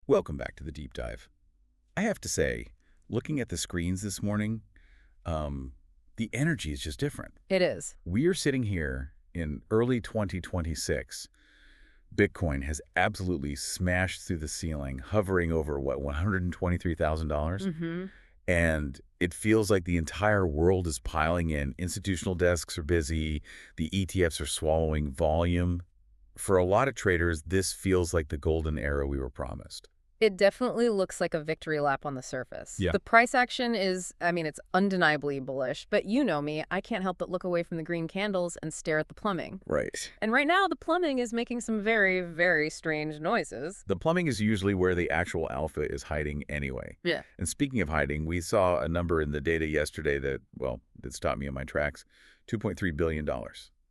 Welcome back to the deep dive. I have to say, looking at the screens this morning, the energy is just different. It is. We are sitting here in early 2026. Bitcoin has absolutely smashed through the ceiling, hovering over, what, $123,000? Mm-hmm. And it feels like the entire world is piling in. Institutional desks are busy. The ETFs are swallowing volume. For a lot of traders, this feels like the golden era we were promised. It definitely looks like a victory lap on the surface. Yeah. The price action is, it's undeniably bullish, but you know me, I can't help but look away from the green candles and stare at the plumbing. Right. And right now, the plumbing is making some very, very strange noises. The plumbing is usually where the actual alpha is hiding anyway. Yeah. And speaking of hiding, we saw a number in the data yesterday that, well, that stopped me in my tracks. $2.3 billion.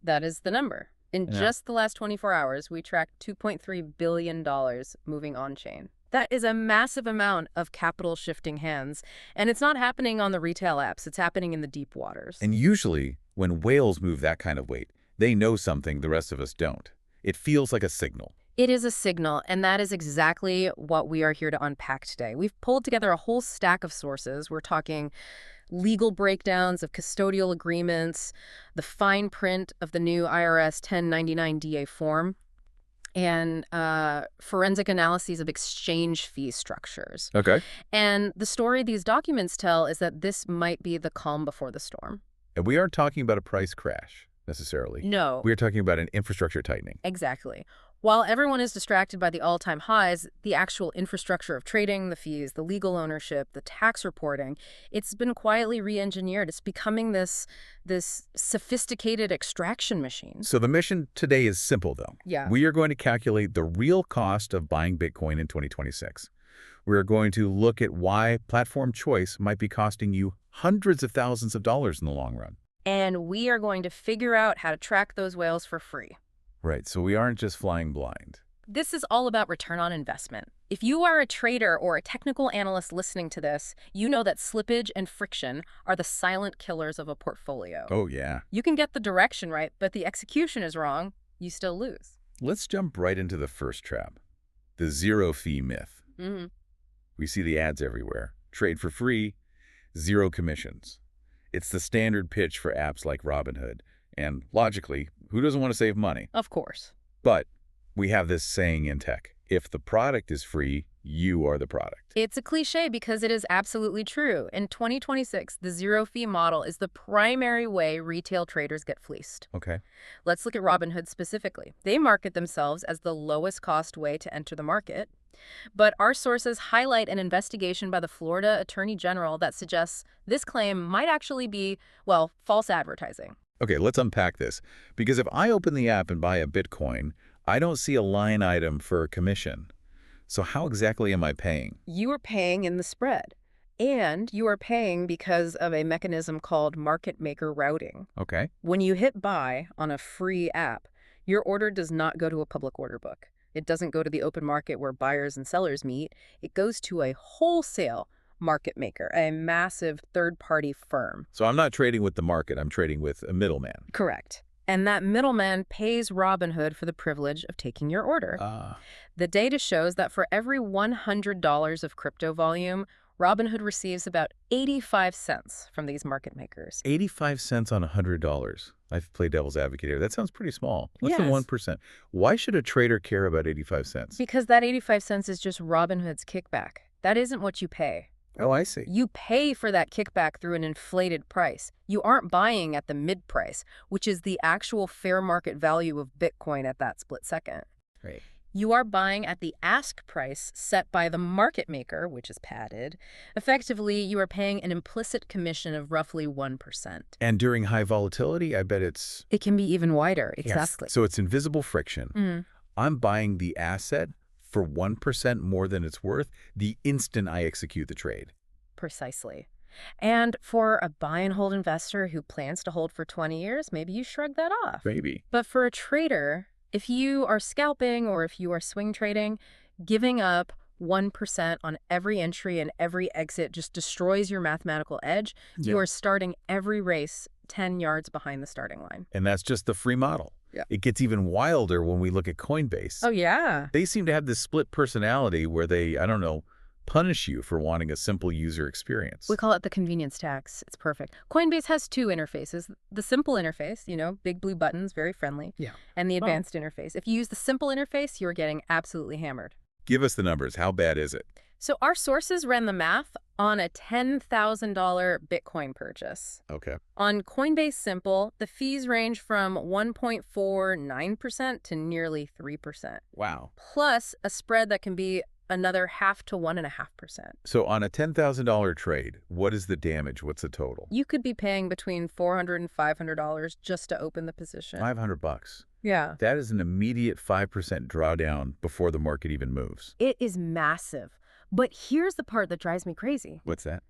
That is the number. In just the last 24 hours, we tracked $2.3 billion moving on-chain. That is a massive amount of capital shifting hands, and it's not happening on the retail apps. It's happening in the deep waters. And usually, when whales move that kind of weight, they know something the rest of us don't. It feels like a signal. It is a signal, and that is exactly what we are here to unpack today. We've pulled together a whole stack of sources. We're talking legal breakdowns of custodial agreements, the fine print of the new IRS 1099 DA form, and forensic analyses of exchange fee structures. Okay. And the story these documents tell is that this might be the calm before the storm. And we aren't talking about a price crash, necessarily. No. We're talking about an infrastructure tightening. Exactly. While everyone is distracted by the all-time highs, the actual infrastructure of trading, the fees, the legal ownership, the tax reporting, it's been quietly re-engineered. It's becoming this sophisticated extraction machine. So the mission today is simple, though. Yeah. We are going to calculate the real cost of buying Bitcoin in 2026. We're going to look at why platform choice might be costing you hundreds of thousands of dollars in the long run. And we are going to figure out how to track those whales for free. Right, so we aren't just flying blind. This is all about return on investment. If you are a trader or a technical analyst listening to this, you know that slippage and friction are the silent killers of a portfolio. Oh, yeah. You can get the direction right, but the execution is wrong, you still lose. Let's jump right into the first trap, the zero-fee myth. Mm-hmm. We see the ads everywhere. Trade for free, zero commissions. It's the standard pitch for apps like Robinhood. And logically, who doesn't want to save money? Of course. But we have this saying in tech, if the product is free, you are the product. It's a cliche because it is absolutely true. In 2026, the zero-fee model is the primary way retail traders get fleeced. Okay. Let's look at Robinhood specifically. They market themselves as the lowest cost way to enter the market. But our sources highlight an investigation by the Florida Attorney General that suggests this claim might actually be, well, false advertising. Okay, let's unpack this. Because if I open the app and buy a Bitcoin, I don't see a line item for a commission. So how exactly am I paying? You are paying in the spread. And you are paying because of a mechanism called market maker routing. Okay. When you hit buy on a free app, your order does not go to a public order book. It doesn't go to the open market where buyers and sellers meet. It goes to a wholesale market maker, a massive third-party firm. So I'm not trading with the market, I'm trading with a middleman. Correct. And that middleman pays Robinhood for the privilege of taking your order. The data shows that for every $100 of crypto volume, Robinhood receives about 85 cents from these market makers. 85 cents on $100. I've played devil's advocate here. That sounds pretty small. Less than Yes. 1%. Why should a trader care about 85 cents? Because that 85 cents is just Robinhood's kickback. That isn't what you pay. Oh, I see. You pay for that kickback through an inflated price. You aren't buying at the mid price, which is the actual fair market value of Bitcoin at that split second. Right. You are buying at the ask price set by the market maker, which is padded. Effectively, you are paying an implicit commission of roughly 1%. And during high volatility, I bet it's... It can be even wider, exactly. Yes. So it's invisible friction. I'm buying the asset for 1% more than it's worth the instant I execute the trade. Precisely. And for a buy and hold investor who plans to hold for 20 years, maybe you shrug that off. Maybe. But for a trader, if you are scalping or if you are swing trading, giving up 1% on every entry and every exit just destroys your mathematical edge. Yeah. You are starting every race 10 yards behind the starting line. And that's just the free model. Yeah. It gets even wilder when we look at Coinbase. Oh, yeah. They seem to have this split personality where they, I don't know, punish you for wanting a simple user experience. We call it the convenience tax. It's perfect. Coinbase has two interfaces. The simple interface, big blue buttons, very friendly. Yeah. And the advanced interface. If you use the simple interface, you're getting absolutely hammered. Give us the numbers. How bad is it? So our sources ran the math on a $10,000 Bitcoin purchase. Okay. On Coinbase Simple, the fees range from 1.49% to nearly 3%. Wow. Plus a spread that can be another 0.5 to 1.5%. So on a $10,000 trade, what is the damage? What's the total? You could be paying between $400 and $500 just to open the position. $500. Yeah. That is an immediate 5% drawdown before the market even moves. It is massive. But here's the part that drives me crazy. What's that?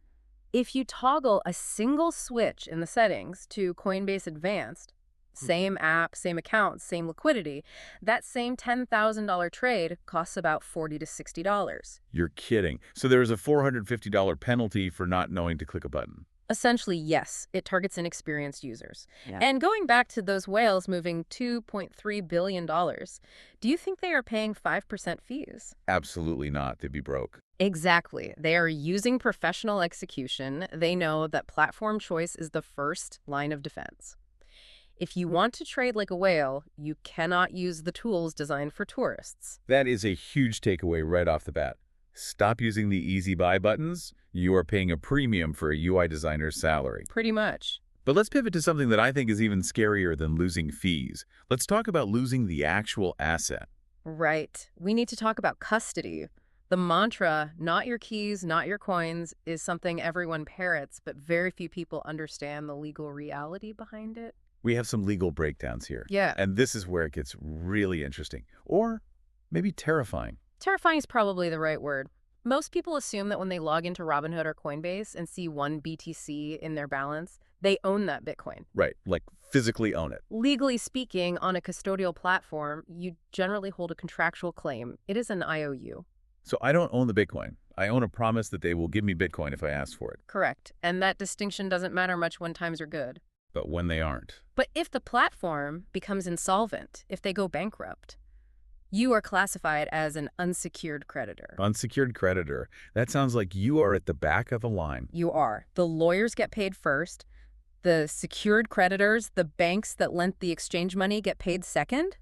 If you toggle a single switch in the settings to Coinbase Advanced, same app, same account, same liquidity, that same $10,000 trade costs about $40 to $60. You're kidding. So there's a $450 penalty for not knowing to click a button. Essentially, yes, it targets inexperienced users. Yeah. And going back to those whales moving $2.3 billion, do you think they are paying 5% fees? Absolutely not. They'd be broke. Exactly. They are using professional execution. They know that platform choice is the first line of defense. If you want to trade like a whale, you cannot use the tools designed for tourists. That is a huge takeaway right off the bat. Stop using the easy buy buttons. You are paying a premium for a UI designer's salary. Pretty much. But let's pivot to something that I think is even scarier than losing fees. Let's talk about losing the actual asset. Right. We need to talk about custody. The mantra, not your keys, not your coins, is something everyone parrots, but very few people understand the legal reality behind it. We have some legal breakdowns here. Yeah. And this is where it gets really interesting. Or maybe terrifying. Terrifying is probably the right word. Most people assume that when they log into Robinhood or Coinbase and see one BTC in their balance, they own that Bitcoin. Right, like physically own it. Legally speaking, on a custodial platform, you generally hold a contractual claim. It is an IOU. So I don't own the Bitcoin. I own a promise that they will give me Bitcoin if I ask for it. Correct. And that distinction doesn't matter much when times are good. But when they aren't. But if the platform becomes insolvent, if they go bankrupt, you are classified as an unsecured creditor. Unsecured creditor. That sounds like you are at the back of the line. You are. The lawyers get paid first. The secured creditors, the banks that lent the exchange money, get paid second.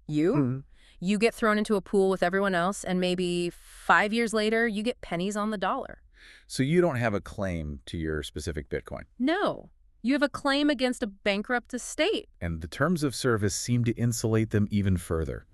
You? Mm-hmm. You get thrown into a pool with everyone else, and maybe 5 years later, you get pennies on the dollar. So you don't have a claim to your specific Bitcoin? No. You have a claim against a bankrupt estate. And the terms of service seem to insulate them even further.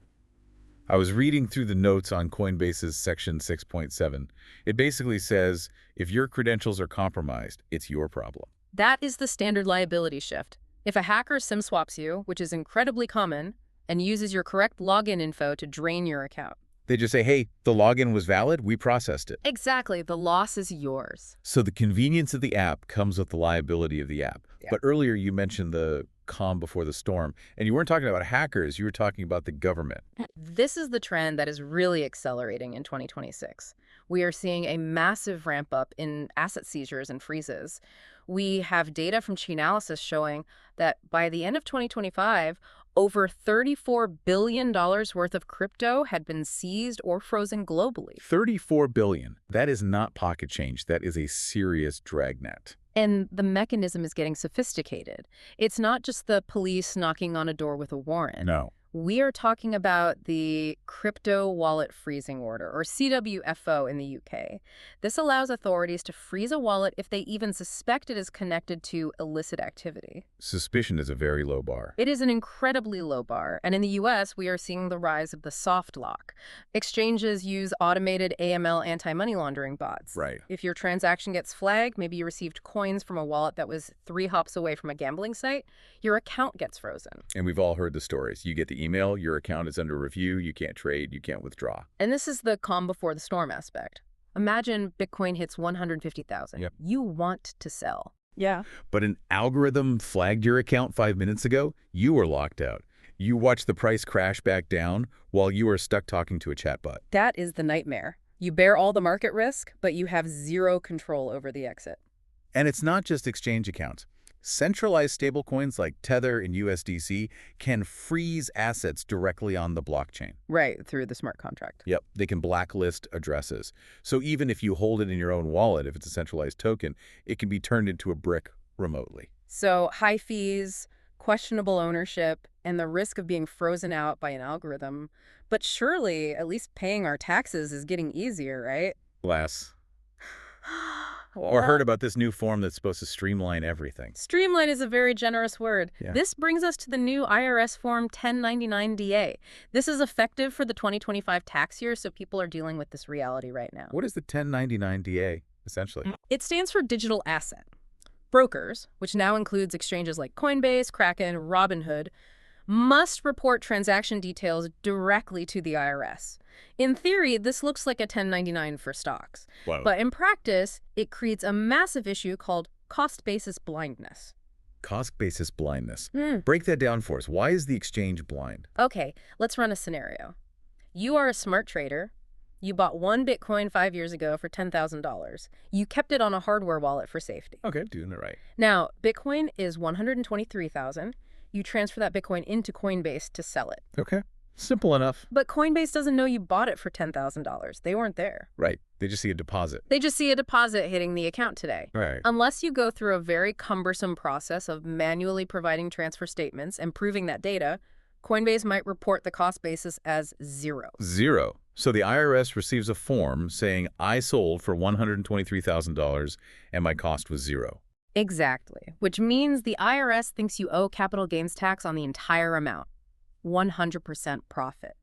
I was reading through the notes on Coinbase's section 6.7. It basically says, if your credentials are compromised, it's your problem. That is the standard liability shift. If a hacker SIM swaps you, which is incredibly common, and uses your correct login info to drain your account. They just say, hey, the login was valid, we processed it. Exactly. The loss is yours. So the convenience of the app comes with the liability of the app. Yeah. But earlier you mentioned the calm before the storm, and you weren't talking about hackers, you were talking about the government. This is the trend that is really accelerating in 2026. We are seeing a massive ramp up in asset seizures and freezes. We have data from Chainalysis showing that by the end of 2025, over $34 billion worth of crypto had been seized or frozen globally. $34 billion. That is not pocket change. That is a serious dragnet. And the mechanism is getting sophisticated. It's not just the police knocking on a door with a warrant. No. We are talking about the Crypto Wallet Freezing Order, or CWFO in the UK. This allows authorities to freeze a wallet if they even suspect it is connected to illicit activity. Suspicion is a very low bar. It is an incredibly low bar. And in the US, we are seeing the rise of the soft lock. Exchanges use automated AML anti-money laundering bots. Right. If your transaction gets flagged, maybe you received coins from a wallet that was 3 hops away from a gambling site, your account gets frozen. And we've all heard the stories. You get the email, your account is under review, you can't trade, you can't withdraw. And this is the calm before the storm aspect. Imagine Bitcoin hits 150,000. Yep. You want to sell. Yeah. But an algorithm flagged your account 5 minutes ago, you were locked out. You watch the price crash back down while you are stuck talking to a chatbot. That is the nightmare. You bear all the market risk, but you have zero control over the exit. And it's not just exchange accounts. Centralized stablecoins like Tether and USDC can freeze assets directly on the blockchain. Right, through the smart contract. Yep, they can blacklist addresses. So even if you hold it in your own wallet, if it's a centralized token, it can be turned into a brick remotely. So high fees, questionable ownership, and the risk of being frozen out by an algorithm. But surely, at least paying our taxes is getting easier, right? Less. Or Well, heard about this new form that's supposed to streamline everything. streamline is a very generous word. Yeah. This brings us to the new IRS Form 1099-DA. This is effective for the 2025 tax year, so people are dealing with this reality right now. What is the 1099 DA, essentially? It stands for digital asset. Brokers, which now includes exchanges like Coinbase, Kraken, Robinhood, must report transaction details directly to the IRS. In theory, this looks like a 1099 for stocks. Wow. But in practice, it creates a massive issue called cost basis blindness. Cost basis blindness. Break that down for us. Why is the exchange blind? Okay, let's run a scenario. You are a smart trader. You bought one Bitcoin 5 years ago for $10,000. You kept it on a hardware wallet for safety. Okay, doing it right. Now, Bitcoin is 123,000. You transfer that Bitcoin into Coinbase to sell it. Okay, simple enough. But Coinbase doesn't know you bought it for $10,000. They weren't there. Right, they just see a deposit. They just see a deposit hitting the account today. Right. Unless you go through a very cumbersome process of manually providing transfer statements and proving that data, Coinbase might report the cost basis as zero. Zero. So the IRS receives a form saying I sold for $123,000 and my cost was zero. Exactly, which means the IRS thinks you owe capital gains tax on the entire amount, 100% profit.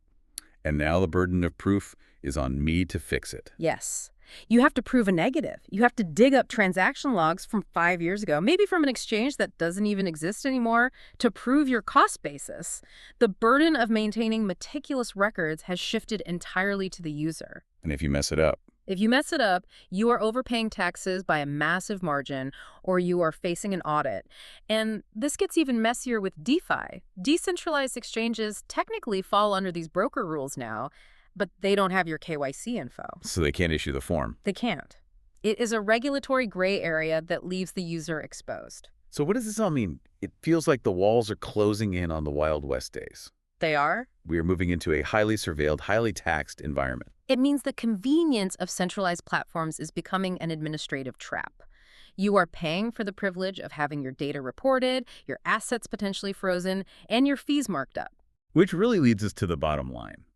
And now the burden of proof is on me to fix it. Yes. You have to prove a negative. You have to dig up transaction logs from 5 years ago, maybe from an exchange that doesn't even exist anymore, to prove your cost basis. The burden of maintaining meticulous records has shifted entirely to the user. And if you mess it up, you are overpaying taxes by a massive margin, or you are facing an audit. And this gets even messier with DeFi. Decentralized exchanges technically fall under these broker rules now, but they don't have your KYC info. so they can't issue the form. They can't. It is a regulatory gray area that leaves the user exposed. So what does this all mean? It feels like the walls are closing in on the Wild West days. They are? We are moving into a highly surveilled, highly taxed environment. It means the convenience of centralized platforms is becoming an administrative trap. You are paying for the privilege of having your data reported, your assets potentially frozen, and your fees marked up. Which really leads us to the bottom line.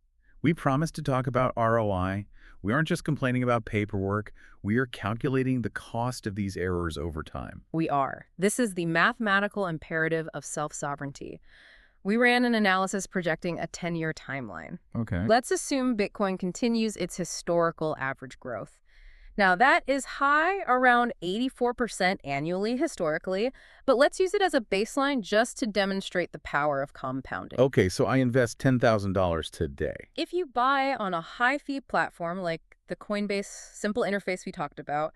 We promised to talk about ROI. We aren't just complaining about paperwork. We are calculating the cost of these errors over time. We are. This is the mathematical imperative of self-sovereignty. We ran an analysis projecting a 10-year timeline. Okay. Let's assume Bitcoin continues its historical average growth. Now, that is high, around 84% annually historically, but let's use it as a baseline just to demonstrate the power of compounding. Okay, so I invest $10,000 today. If you buy on a high-fee platform like the Coinbase simple interface we talked about,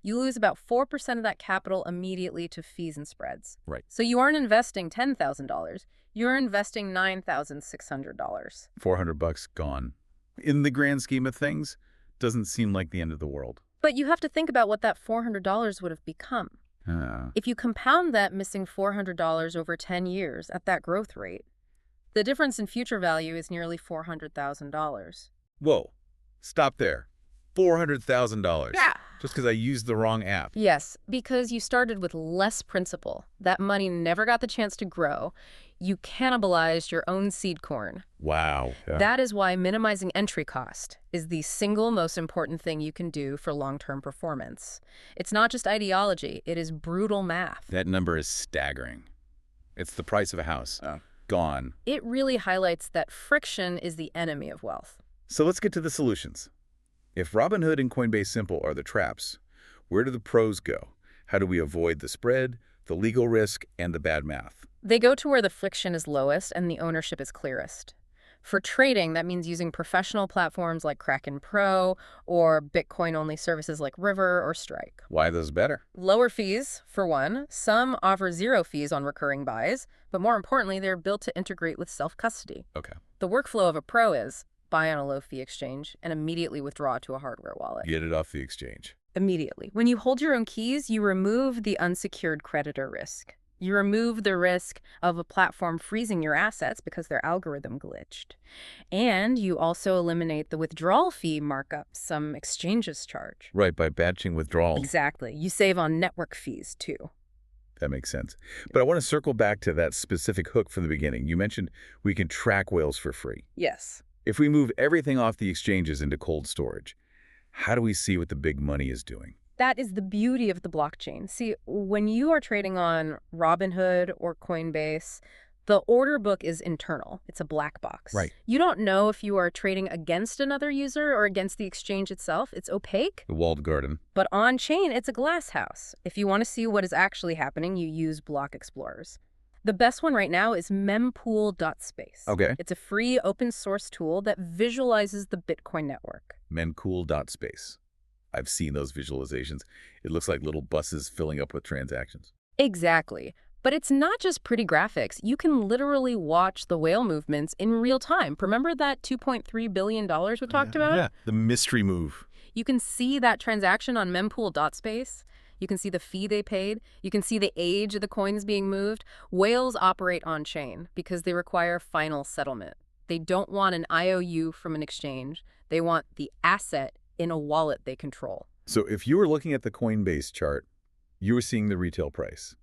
you lose about 4% of that capital immediately to fees and spreads. Right. So you aren't investing $10,000. You're investing $9,600. $400 gone. In the grand scheme of things, doesn't seem like the end of the world. But you have to think about what that $400 would have become. If you compound that missing $400 over 10 years at that growth rate, the difference in future value is nearly $400,000. Whoa, stop there. $400,000. Yeah. Just because I used the wrong app. Yes, because you started with less principal. That money never got the chance to grow. You cannibalized your own seed corn. Wow. Yeah. That is why minimizing entry cost is the single most important thing you can do for long-term performance. It's not just ideology, it is brutal math. That number is staggering. It's the price of a house. Gone. It really highlights that friction is the enemy of wealth. So let's get to the solutions. If Robinhood and Coinbase Simple are the traps, where do the pros go? How do we avoid the spread, the legal risk, and the bad math? They go to where the friction is lowest and the ownership is clearest. For trading, that means using professional platforms like Kraken Pro or Bitcoin-only services like River or Strike. Why are those better? Lower fees, for one. Some offer zero fees on recurring buys, but more importantly, they're built to integrate with self-custody. Okay. The workflow of a pro is buy on a low-fee exchange, and immediately withdraw to a hardware wallet. Get it off the exchange. Immediately. When you hold your own keys, you remove the unsecured creditor risk. You remove the risk of a platform freezing your assets because their algorithm glitched. And you also eliminate the withdrawal fee markup some exchanges charge. Right, by batching withdrawals. Exactly. You save on network fees, too. That makes sense. But I want to circle back to that specific hook from the beginning. You mentioned we can track whales for free. Yes. If we move everything off the exchanges into cold storage, how do we see what the big money is doing? That is the beauty of the blockchain. See, when you are trading on Robinhood or Coinbase, the order book is internal. It's a black box. Right. You don't know if you are trading against another user or against the exchange itself. It's opaque. The walled garden. But on-chain, it's a glass house. If you want to see what is actually happening, you use block explorers. The best one right now is mempool.space. Okay. It's a free open source tool that visualizes the Bitcoin network. Mempool.space. I've seen those visualizations. It looks like little buses filling up with transactions. Exactly. But it's not just pretty graphics. You can literally watch the whale movements in real time. Remember that $2.3 billion we talked about? Yeah, the mystery move. You can see that transaction on mempool.space. You can see the fee they paid. You can see the age of the coins being moved. Whales operate on-chain because they require final settlement. They don't want an IOU from an exchange. They want the asset in a wallet they control. So if you were looking at the Coinbase chart, you were seeing the retail price.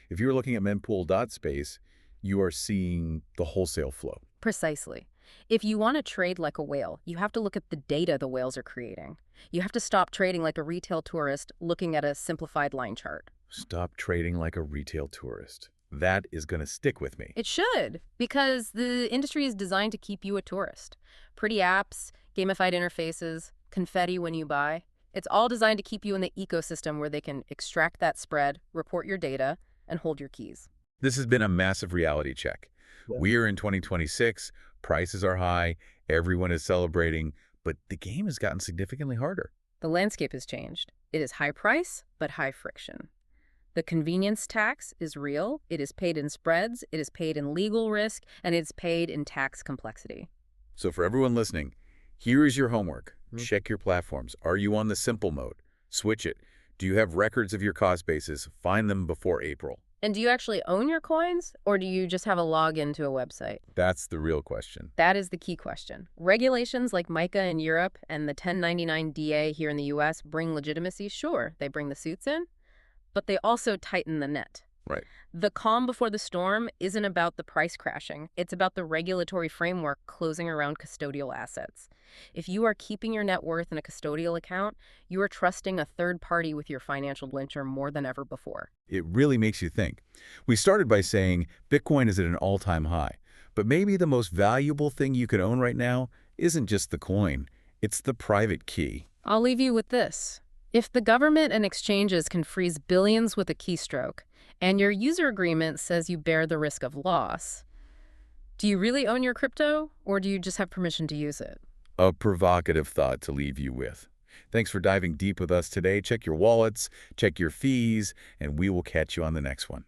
If you were looking at mempool.space, you are seeing the wholesale flow. Precisely. If you want to trade like a whale, you have to look at the data the whales are creating. You have to stop trading like a retail tourist looking at a simplified line chart. Stop trading like a retail tourist. That is going to stick with me. It should, because the industry is designed to keep you a tourist. Pretty apps, gamified interfaces, confetti when you buy. It's all designed to keep you in the ecosystem where they can extract that spread, report your data, and hold your keys. This has been a massive reality check. Yeah. We are in 2026, prices are high, everyone is celebrating, but the game has gotten significantly harder. The landscape has changed. It is high price, but high friction. The convenience tax is real. It is paid in spreads, it is paid in legal risk, and it's paid in tax complexity. So for everyone listening, here is your homework. Check your platforms. Are you on the simple mode? Switch it. Do you have records of your cost bases? Find them before April. And do you actually own your coins, or do you just have a login to a website? That's the real question. That is the key question. Regulations like MiCA in Europe and the 1099 DA here in the US bring legitimacy. Sure, they bring the suits in, but they also tighten the net. Right. The calm before the storm isn't about the price crashing. It's about the regulatory framework closing around custodial assets. If you are keeping your net worth in a custodial account, you are trusting a third party with your financial ledger more than ever before. It really makes you think. We started by saying Bitcoin is at an all-time high, but maybe the most valuable thing you could own right now isn't just the coin, it's the private key. I'll leave you with this. If the government and exchanges can freeze billions with a keystroke, and your user agreement says you bear the risk of loss, do you really own your crypto, or do you just have permission to use it? A provocative thought to leave you with. Thanks for diving deep with us today. Check your wallets, check your fees, and we will catch you on the next one.